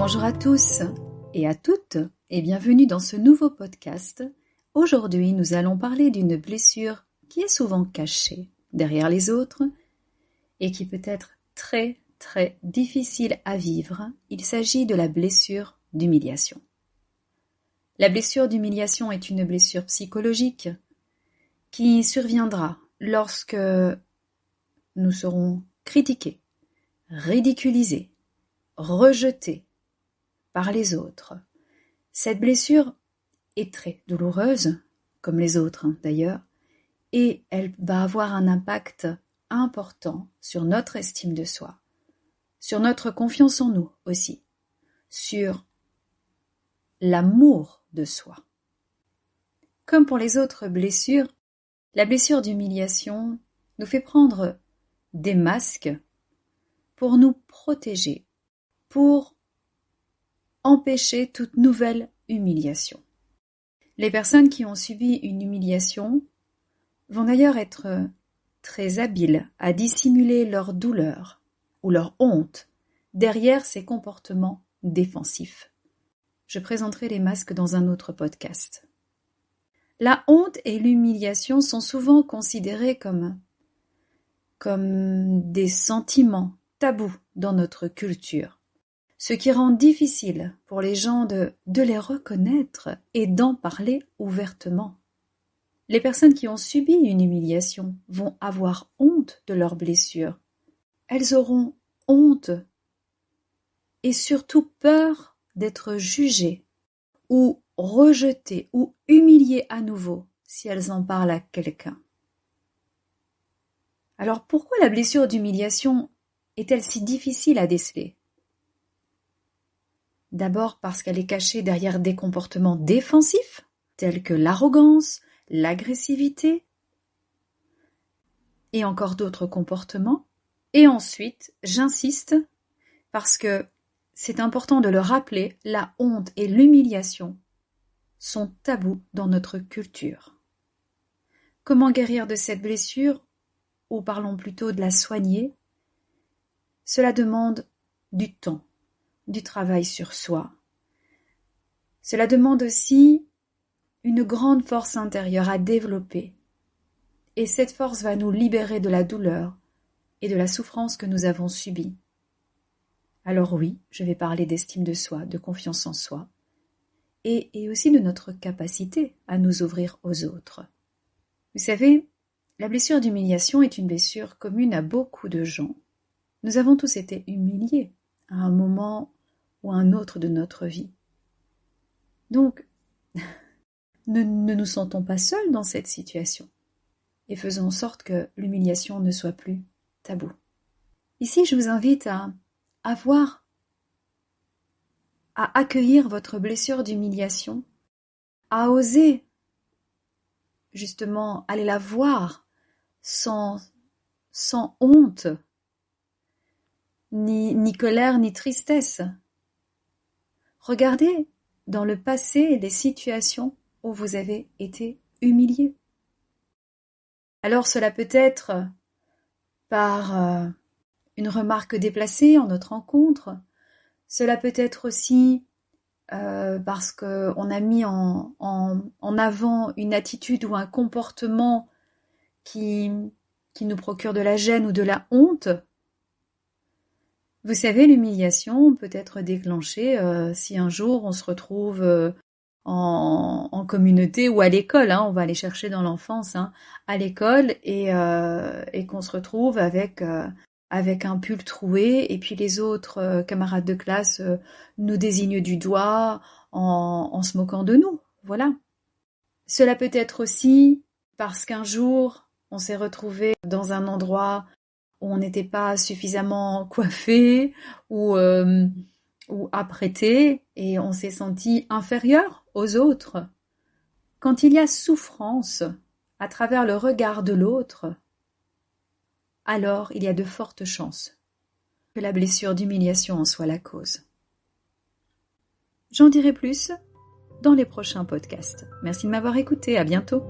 Bonjour à tous et à toutes et bienvenue dans ce nouveau podcast. Aujourd'hui, nous allons parler d'une blessure qui est souvent cachée derrière les autres et qui peut être très difficile à vivre. Il s'agit de la blessure d'humiliation. La blessure d'humiliation est une blessure psychologique qui surviendra lorsque nous serons critiqués, ridiculisés, rejetés par les autres. Cette blessure est très douloureuse, comme les autres d'ailleurs, et elle va avoir un impact important sur notre estime de soi, sur notre confiance en nous aussi, sur l'amour de soi. Comme pour les autres blessures, la blessure d'humiliation nous fait prendre des masques pour nous protéger, pour empêcher toute nouvelle humiliation. Les personnes qui ont subi une humiliation vont d'ailleurs être très habiles à dissimuler leur douleur ou leur honte derrière ces comportements défensifs. Je présenterai les masques dans un autre podcast. La honte et l'humiliation sont souvent considérés comme des sentiments tabous dans notre culture, ce qui rend difficile pour les gens de les reconnaître et d'en parler ouvertement. Les personnes qui ont subi une humiliation vont avoir honte de leurs blessures. Elles auront honte et surtout peur d'être jugées ou rejetées ou humiliées à nouveau si elles en parlent à quelqu'un. Alors pourquoi la blessure d'humiliation est-elle si difficile à déceler ? D'abord parce qu'elle est cachée derrière des comportements défensifs, tels que l'arrogance, l'agressivité, et encore d'autres comportements. Et ensuite, j'insiste, parce que c'est important de le rappeler, la honte et l'humiliation sont tabous dans notre culture. Comment guérir de cette blessure, ou parlons plutôt de la soigner ? Cela demande du temps, du travail sur soi. Cela demande aussi une grande force intérieure à développer. Et cette force va nous libérer de la douleur et de la souffrance que nous avons subie. Alors oui, je vais parler d'estime de soi, de confiance en soi, et aussi de notre capacité à nous ouvrir aux autres. Vous savez, la blessure d'humiliation est une blessure commune à beaucoup de gens. Nous avons tous été humiliés à un moment ou à un autre de notre vie. Donc, ne nous sentons pas seuls dans cette situation et faisons en sorte que l'humiliation ne soit plus tabou. Ici, je vous invite à accueillir votre blessure d'humiliation, à oser justement aller la voir sans honte, ni colère, ni tristesse. Regardez dans le passé les situations où vous avez été humilié. Alors cela peut être par une remarque déplacée en notre rencontre, cela peut être aussi parce qu'on a mis en avant une attitude ou un comportement qui nous procure de la gêne ou de la honte. Vous savez, l'humiliation peut être déclenchée si un jour on se retrouve en communauté ou à l'école, on va aller chercher dans l'enfance, à l'école et qu'on se retrouve avec un pull troué et puis les autres camarades de classe nous désignent du doigt en se moquant de nous. Voilà. Cela peut être aussi parce qu'un jour on s'est retrouvé dans un endroit où on n'était pas suffisamment coiffé ou apprêté et on s'est senti inférieur aux autres. Quand il y a souffrance à travers le regard de l'autre, alors il y a de fortes chances que la blessure d'humiliation en soit la cause. J'en dirai plus dans les prochains podcasts. Merci de m'avoir écouté, à bientôt.